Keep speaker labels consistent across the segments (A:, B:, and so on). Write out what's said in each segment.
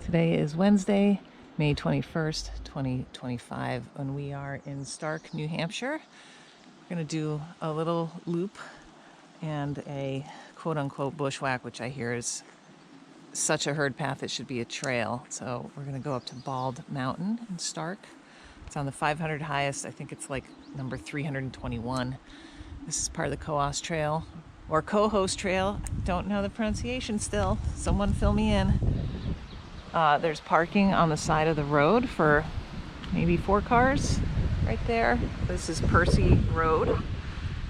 A: Today is Wednesday, May 21st, 2025, and we are in Stark, New Hampshire. We're going to do a little loop and a quote-unquote bushwhack, which I hear is such a herd path it should be a trail. So we're going to go up to Bald Mountain in Stark. It's on the 500 highest. I think it's like number 321. This is part of the Coos Trail, or Cohoes Trail. Don't know the pronunciation still. Someone fill me in. There's parking on the side of the road for maybe 4 cars right there. This is Percy Road.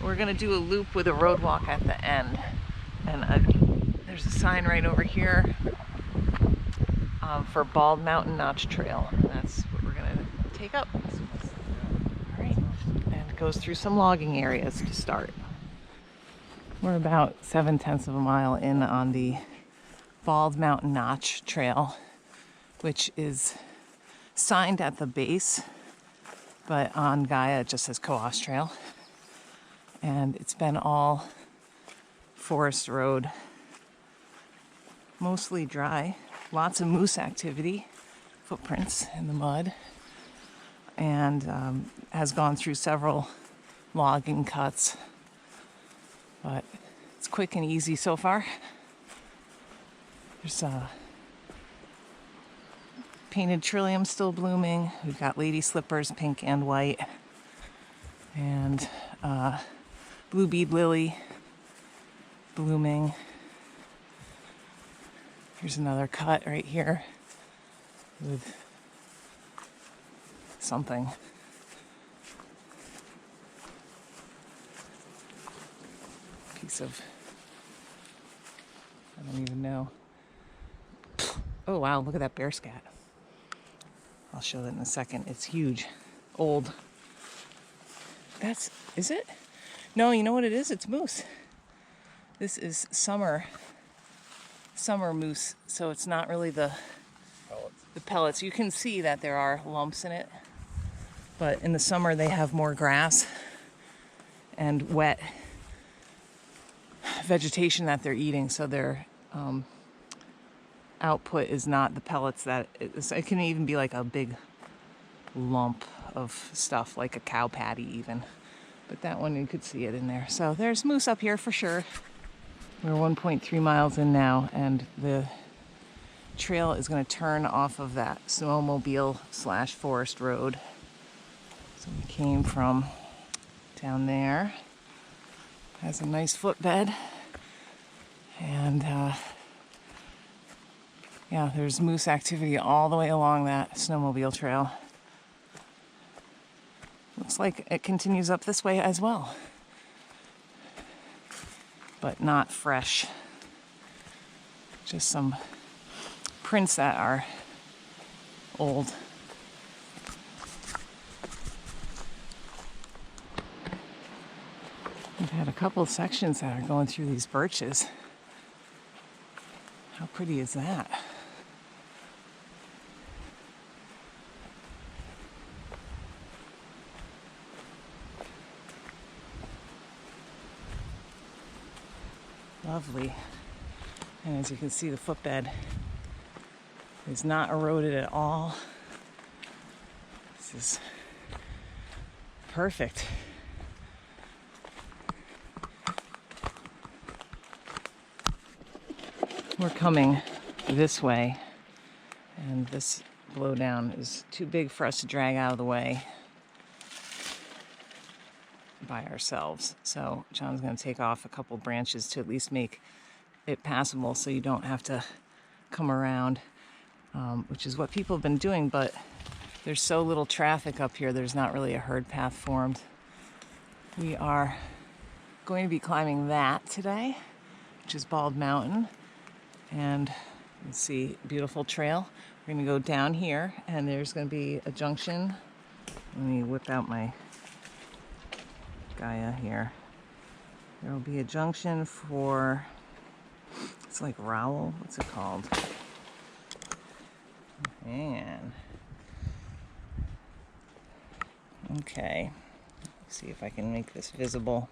A: We're gonna do a loop with a road walk at the end. And there's a sign right over here for Bald Mountain Notch Trail. That's what we're gonna take up. All right, and it goes through some logging areas to start. We're about 7/10 of a mile in on the Bald Mountain Notch Trail, which is signed at the base, but on Gaia it just says Coos Trail. And it's been all forest road, mostly dry, lots of moose activity, footprints in the mud, and has gone through several logging cuts, but it's quick and easy so far. There's painted trillium still blooming. We've got lady slippers, pink and white, and blue bead lily blooming. Here's another cut right here with something. Piece of, I don't even know. Oh wow, look at that bear scat. I'll show that in a second. It's huge. Old. Is it? No, you know what it is? It's moose. This is summer moose, so it's not really the pellets. You can see that there are lumps in it, but in the summer they have more grass and wet vegetation that they're eating, so their output is not the pellets that it can even be like a big lump of stuff, like a cow patty even, but that one you could see it in there. So there's moose up here for sure. We're 1.3 miles in now, and the trail is going to turn off of that snowmobile / forest road. So we came from down there. Has a nice footbed, and yeah, there's moose activity all the way along that snowmobile trail. Looks like it continues up this way as well, but not fresh. Just some prints that are old. We've had a couple of sections that are going through these birches. How pretty is that? Lovely. And as you can see, the footbed is not eroded at all. This is perfect. We're coming this way, and this blowdown is too big for us to drag out of the way by ourselves. So John's going to take off a couple branches to at least make it passable so you don't have to come around, which is what people have been doing, but there's so little traffic up here, there's not really a herd path formed. We are going to be climbing that today, which is Bald Mountain. And you see, beautiful trail. We're going to go down here, and there's going to be a junction. Let me whip out my Gaia here. There will be a junction for, it's like Rowell, what's it called? Man. Okay, let's see if I can make this visible.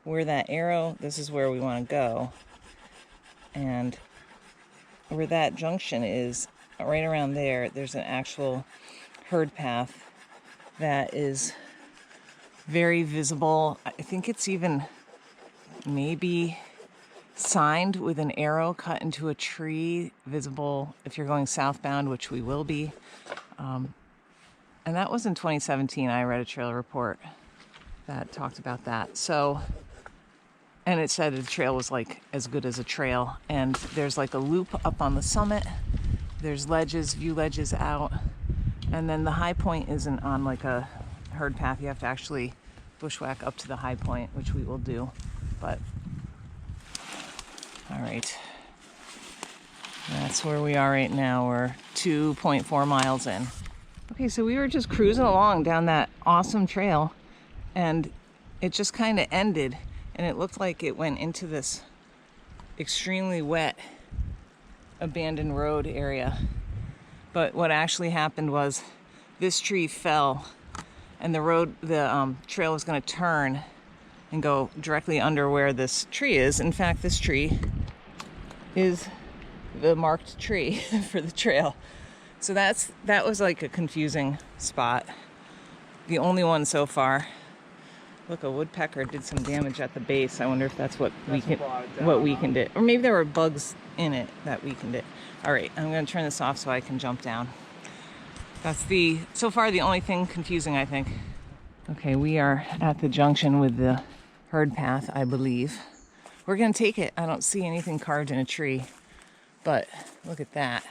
A: Where that arrow, this is where we want to go. And where that junction is, right around there, there's an actual herd path that is very visible. I think it's even maybe signed with an arrow cut into a tree, visible if you're going southbound, which we will be. And that was in 2017. I read a trail report that talked about that. So, and it said the trail was like as good as a trail. And there's like a loop up on the summit. There's ledges, view ledges out. And then the high point isn't on like a herd path. You have to actually bushwhack up to the high point, which we will do. But, all right. That's where we are right now. We're 2.4 miles in. Okay, so we were just cruising along down that awesome trail, and it just kind of ended, and it looked like it went into this extremely wet abandoned road area. But what actually happened was this tree fell, and the trail was going to turn and go directly under where this tree is. In fact, this tree is the marked tree for the trail. So that was like a confusing spot. The only one so far. Look, a woodpecker did some damage at the base. I wonder if that's what weakened it. Or maybe there were bugs in it that weakened it. All right, I'm going to turn this off so I can jump down. That's so far the only thing confusing, I think. Okay, we are at the junction with the herd path, I believe. We're going to take it. I don't see anything carved in a tree, but look at that.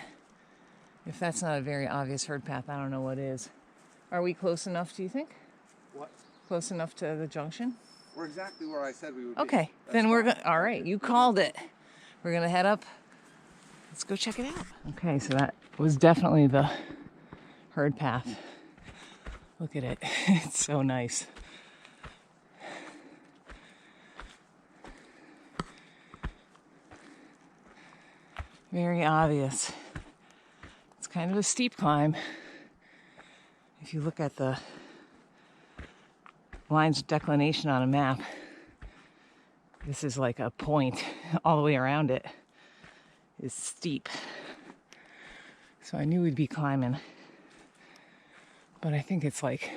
A: If that's not a very obvious herd path, I don't know what is. Are we close enough, do you think?
B: What?
A: Close enough to the junction?
B: We're exactly where I said we would be.
A: Okay, then we're going to, all right, you called it. We're going to head up. Let's go check it out. Okay, so that was definitely the herd path. Look at it. It's so nice. Very obvious. It's kind of a steep climb. If you look at the lines of declination on a map, this is like a point all the way around it is steep. So I knew we'd be climbing. But I think it's like,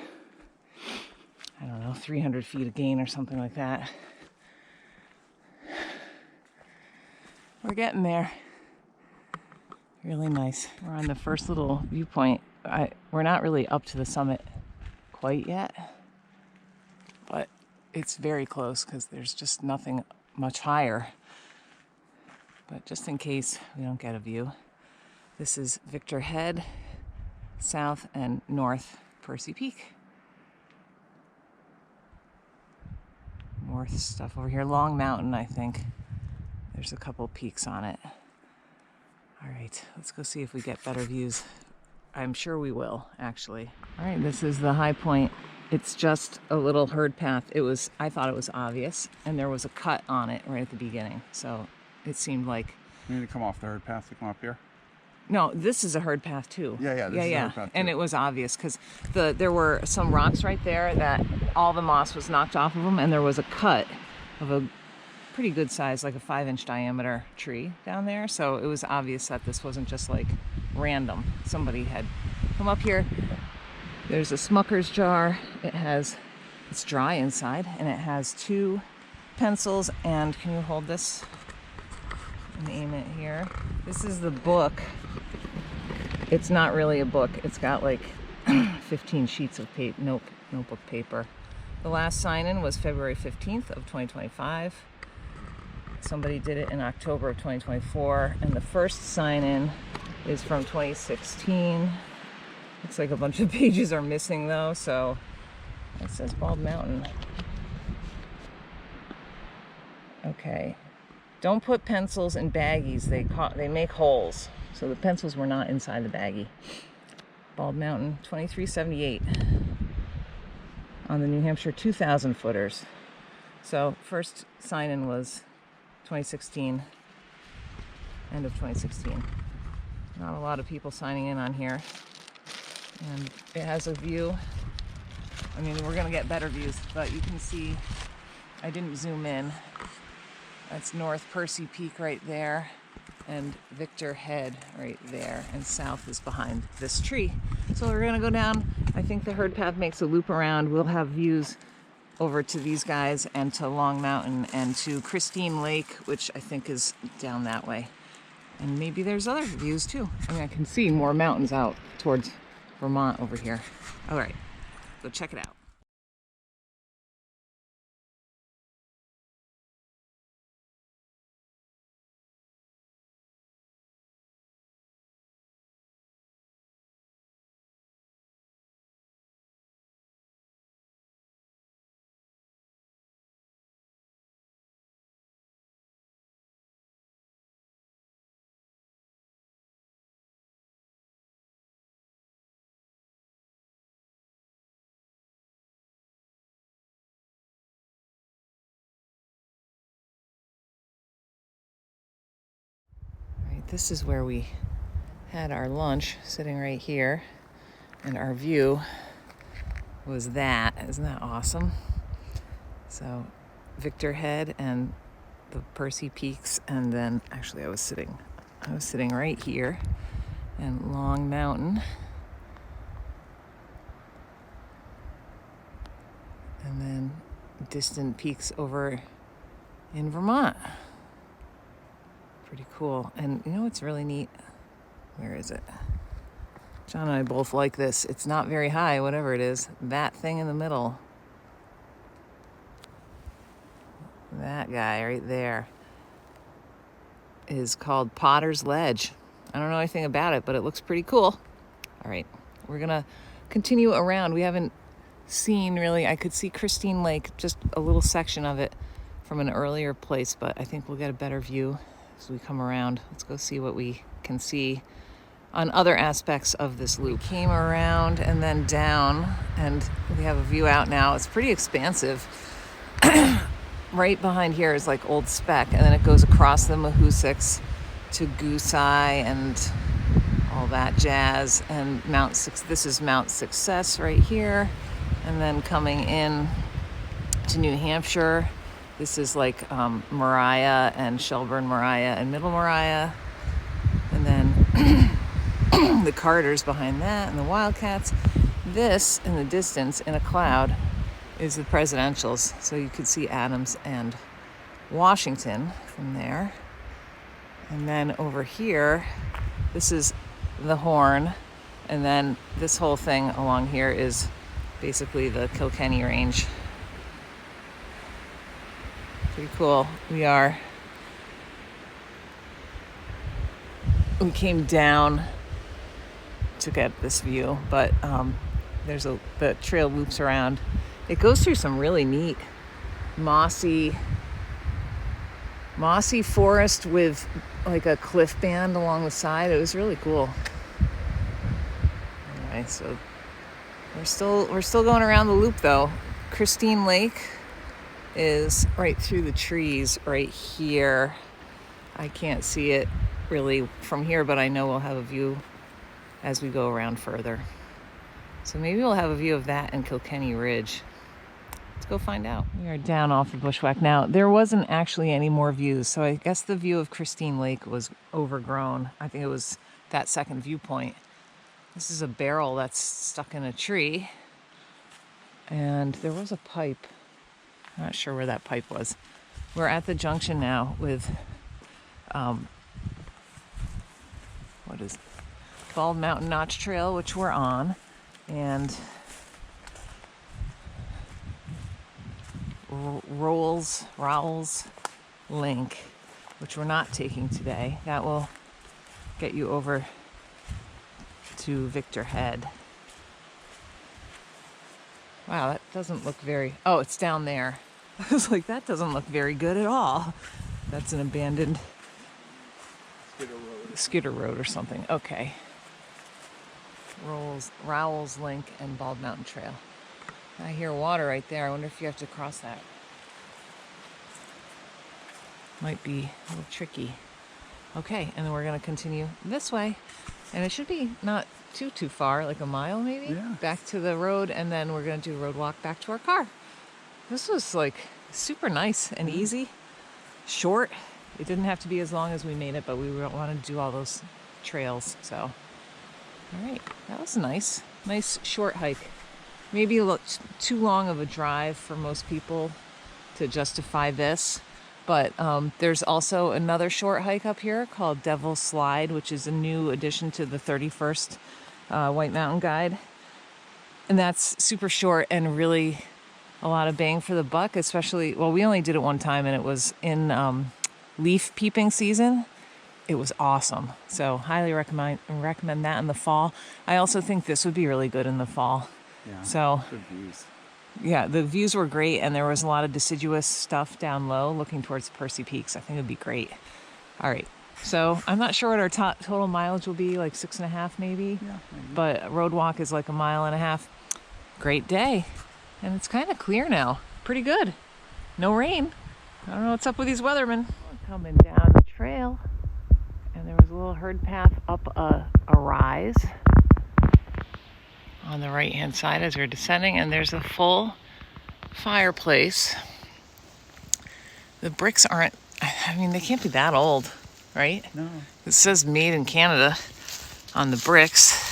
A: I don't know, 300 feet of gain or something like that. We're getting there. Really nice. We're on the first little viewpoint. We're not really up to the summit quite yet, but it's very close because there's just nothing much higher. But just in case we don't get a view, this is Victor Head, south and north Percy Peak. North stuff over here. Long Mountain, I think. There's a couple peaks on it. All right, let's go see if we get better views. I'm sure we will, actually. All right, this is the high point. It's just a little herd path. I thought it was obvious, and there was a cut on it right at the beginning. So it seemed like...
B: You need to come off the herd path to come up here?
A: No, this is a herd path too.
B: Yeah, this is a herd path too.
A: And it was obvious because there were some rocks right there that all the moss was knocked off of them, and there was a cut of a pretty good size, like a 5-inch diameter tree down there. So it was obvious that this wasn't just like random. Somebody had come up here. There's a Smucker's jar. It's dry inside, and it has 2 pencils. And can you hold this and aim it here? This is the book. It's not really a book. It's got like 15 sheets of notebook paper. The last sign-in was February 15th of 2025. Somebody did it in October of 2024, and the first sign-in is from 2016. Looks like a bunch of pages are missing though, so it says Bald Mountain. Okay. Don't put pencils in baggies. They make holes. So the pencils were not inside the baggie. Bald Mountain, 2378 on the New Hampshire 2,000 footers. So first sign-in was 2016, end of 2016. Not a lot of people signing in on here. And it has a view. I mean, we're gonna get better views, but you can see, I didn't zoom in. That's North Percy Peak right there. and Victor Head right there, and south is behind this tree. So we're gonna go down. I think the herd path makes a loop around. We'll have views over to these guys and to Long Mountain and to Christine Lake, which I think is down that way. And maybe there's other views too. I mean, I can see more mountains out towards Vermont over here. All right, go check it out. This is where we had our lunch, sitting right here, and our view was that. Isn't that awesome? So Victor Head and the Percy Peaks, and then actually I was sitting right here, and Long Mountain, and then distant peaks over in Vermont. Pretty cool. And you know what's really neat? Where is it? John and I both like this. It's not very high, whatever it is. That thing in the middle. That guy right there is called Potter's Ledge. I don't know anything about it, but it looks pretty cool. All right, we're gonna continue around. We haven't seen really, I could see Christine Lake, just a little section of it from an earlier place, but I think we'll get a better view as we come around. Let's go see what we can see on other aspects of this loop. Came around and then down, and we have a view out now. It's pretty expansive. Right behind here is like Old Speck, and then it goes across the Mahoosucs to Goose Eye and all that jazz, and this is Mount Success right here, and then coming in to New Hampshire, this is like Moriah and Shelburne Moriah and Middle Moriah, and then the Carters behind that, and the Wildcats. This in the distance in a cloud is the presidentials, so you could see Adams and Washington from there. And then over here, this is the Horn, and then this whole thing along here is basically the Kilkenny Range. Pretty cool. We came down to get this view, but the trail loops around. It goes through some really neat mossy forest with like a cliff band along the side. It was really cool. Anyway, so we're still going around the loop though. Christine Lake is right through the trees right here. I can't see it really from here, but I know we'll have a view as we go around further. So maybe we'll have a view of that and Kilkenny Ridge. Let's go find out. We are down off of Bushwhack now. There wasn't actually any more views, so I guess the view of Christine Lake was overgrown. I think it was that second viewpoint. This is a barrel that's stuck in a tree, and there was a pipe. I'm not sure where that pipe was. We're at the junction now with what is it? Bald Mountain Notch Trail, which we're on, and Rowell's Link, which we're not taking today. That will get you over to Victor Head. Wow, that doesn't look very... Oh, it's down there. I was like, that doesn't look very good at all. That's an abandoned Skidder Road or something. Okay. Rowell's Link and Bald Mountain Trail. I hear water right there. I wonder if you have to cross that. Might be a little tricky. Okay, and then we're going to continue this way. And it should be not too far, like a mile maybe, back to the road, and then we're going to do a road walk back to our car. This was like super nice and easy, short. It didn't have to be as long as we made it, but we wanted to do all those trails. So, all right, that was nice. Nice short hike. Maybe a little too long of a drive for most people to justify this. But there's also another short hike up here called Devil's Slide, which is a new addition to the 31st White Mountain Guide. And that's super short and really a lot of bang for the buck, especially, well, we only did it one time and it was in leaf peeping season. It was awesome. So highly recommend that in the fall. I also think this would be really good in the fall.
B: Yeah,
A: so
B: good views.
A: Yeah, the views were great, and there was a lot of deciduous stuff down low looking towards Percy Peaks. I think it would be great. All right, so I'm not sure what our total mileage will be, like 6.5 maybe.
B: Yeah, maybe.
A: But road walk is like 1.5 miles. Great day. And it's kind of clear now. Pretty good. No rain. I don't know what's up with these weathermen. Coming down the trail, and there was a little herd path up a rise on the right hand side as we're descending, and there's a full fireplace. The bricks aren't, I mean, they can't be that old, right?
B: No.
A: It says made in Canada on the bricks.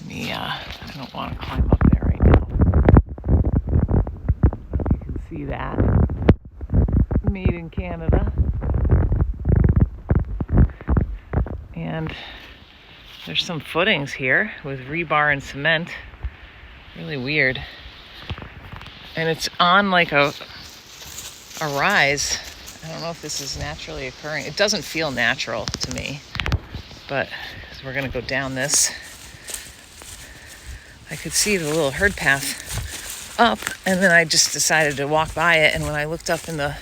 A: I don't want to climb up there right now. You can see that. Made in Canada. And there's some footings here with rebar and cement. Really weird. And it's on like a rise. I don't know if this is naturally occurring. It doesn't feel natural to me. But as we're going to go down this, I could see the little herd path up, and then I just decided to walk by it. And when I looked up in the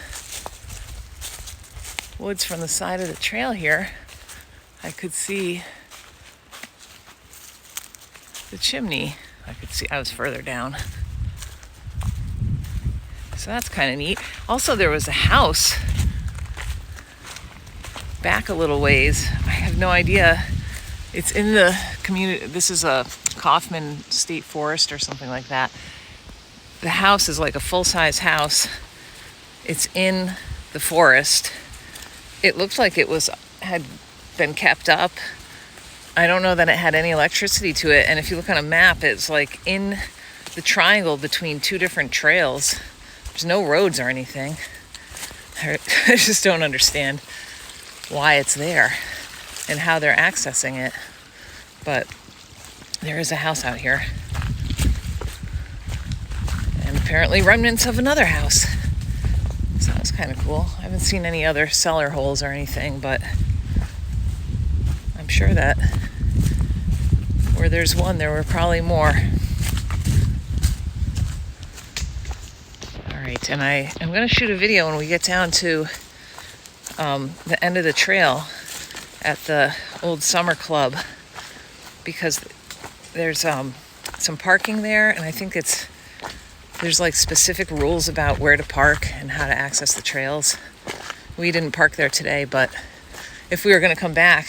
A: woods from the side of the trail here, I could see the chimney. I was further down. So that's kind of neat. Also, there was a house back a little ways. I have no idea. It's in the community. This is a Kaufman State Forest or something like that. The house is like a full-size house. It's in the forest. It looked like it had been kept up. I don't know that it had any electricity to it. And if you look on a map, it's like in the triangle between two different trails. There's no roads or anything. I just don't understand why it's there and how they're accessing it. But there is a house out here. And apparently remnants of another house. So that was kind of cool. I haven't seen any other cellar holes or anything, but I'm sure that where there's one, there were probably more. All right, and I am going to shoot a video when we get down to the end of the trail at the old summer club, because there's some parking there, and I think there's like specific rules about where to park and how to access the trails. We didn't park there today, but if we were going to come back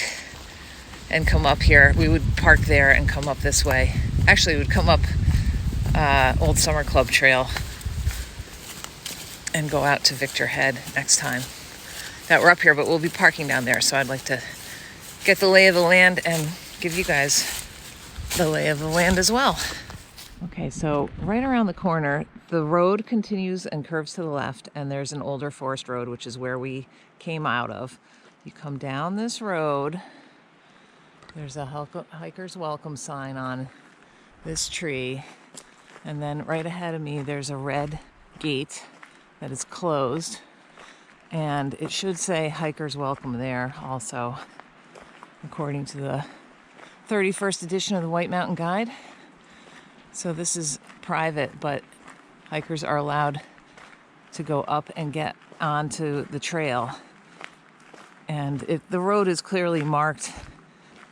A: and come up here, we would park there and come up this way. Actually, we would come up Old Summer Club Trail and go out to Victor Head next time that we're up here, but we'll be parking down there. So I'd like to get the lay of the land and give you guys the lay of the land as well. Okay, so right around the corner, the road continues and curves to the left, and there's an older forest road, which is where we came out of. You come down this road, there's a hiker's welcome sign on this tree, and then right ahead of me there's a red gate that is closed, and it should say hiker's welcome there also, according to the 31st edition of the White Mountain Guide. So this is private, but hikers are allowed to go up and get onto the trail. And the road is clearly marked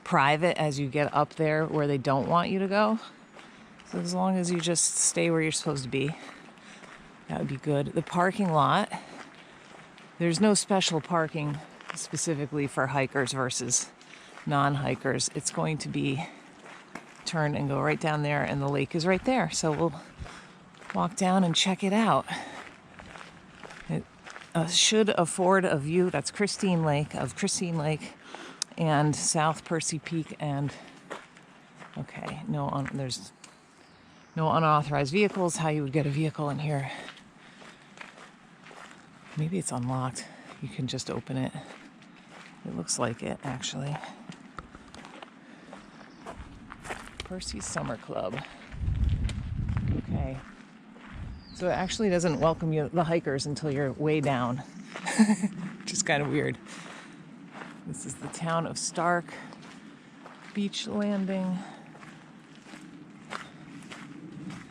A: private as you get up there where they don't want you to go. So as long as you just stay where you're supposed to be, that would be good. The parking lot, there's no special parking specifically for hikers versus non-hikers. It's going to be turn and go right down there, and the lake is right there. So we'll walk down and check it out. should afford a view. That's Christine Lake, and South Percy Peak. And okay, there's no unauthorized vehicles. How you would get a vehicle in here? Maybe it's unlocked. You can just open it. It looks like it, actually. Percy Summer Club. Okay. So it actually doesn't welcome you, the hikers, until you're way down. Which is kind of weird. This is the town of Stark. Beach Landing.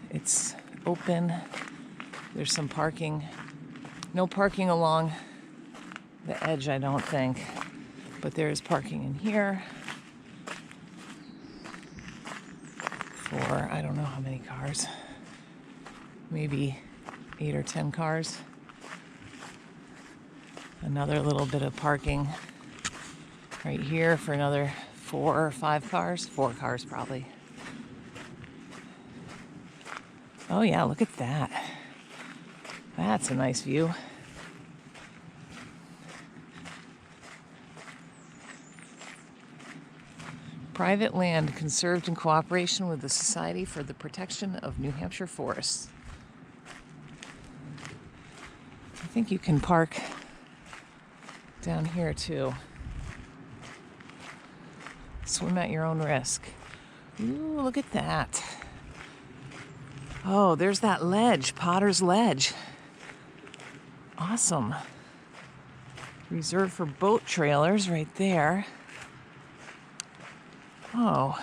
A: It's open. There's some parking. No parking along the edge, I don't think. But there is parking in here for I don't know how many cars. Maybe 8 or 10 cars. Another little bit of parking right here for another 4 or 5 cars. 4 cars probably. Oh yeah, look at that. That's a nice view. Private land conserved in cooperation with the Society for the Protection of New Hampshire Forests. I think you can park down here too. Swim at your own risk. Ooh, look at that. Oh, there's that ledge, Potter's Ledge. Awesome. Reserved for boat trailers right there. Oh.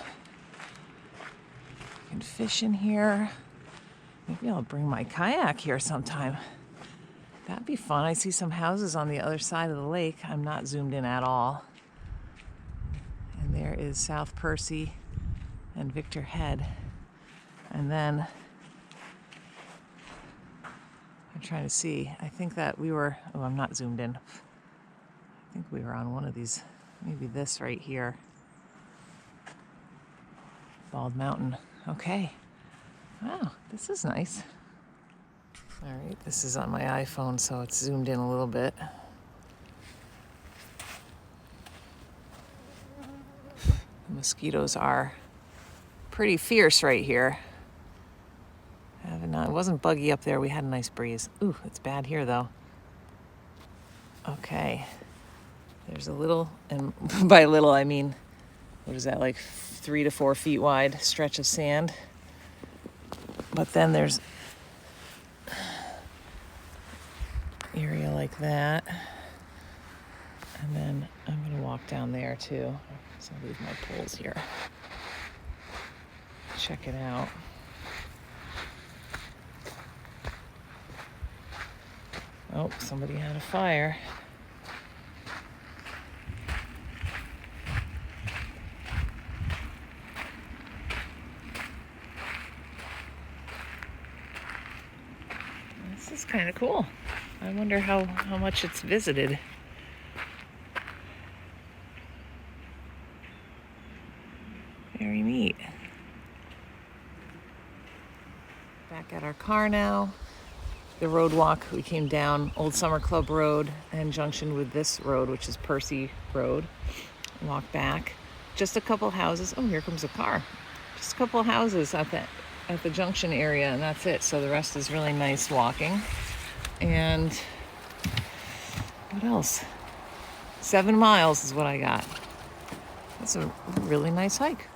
A: You can fish in here. Maybe I'll bring my kayak here sometime. That'd be fun. I see some houses on the other side of the lake. I'm not zoomed in at all. And there is South Percy and Victor Head. And then I'm trying to see. I think that we were, oh, I'm not zoomed in. I think we were on one of these, maybe this right here. Bald Mountain. Okay. Wow, this is nice. All right, this is on my iPhone, so it's zoomed in a little bit. The mosquitoes are pretty fierce right here. It wasn't buggy up there. We had a nice breeze. Ooh, it's bad here, though. Okay. There's a little, and by little, I mean, what is that, like 3 to 4 feet wide stretch of sand. But then there's area like that. And then I'm going to walk down there, too. So I'll leave my poles here. Check it out. Oh, somebody had a fire. This is kind of cool. I wonder how much it's visited. Very neat. Back at our car now. The road walk, we came down Old Summer Club Road and junction with this road, which is Percy Road. Walk back. Just a couple houses. Oh, here comes a car. Just a couple houses at the junction area, and that's it. So the rest is really nice walking. And what else? 7 miles is what I got. That's a really nice hike.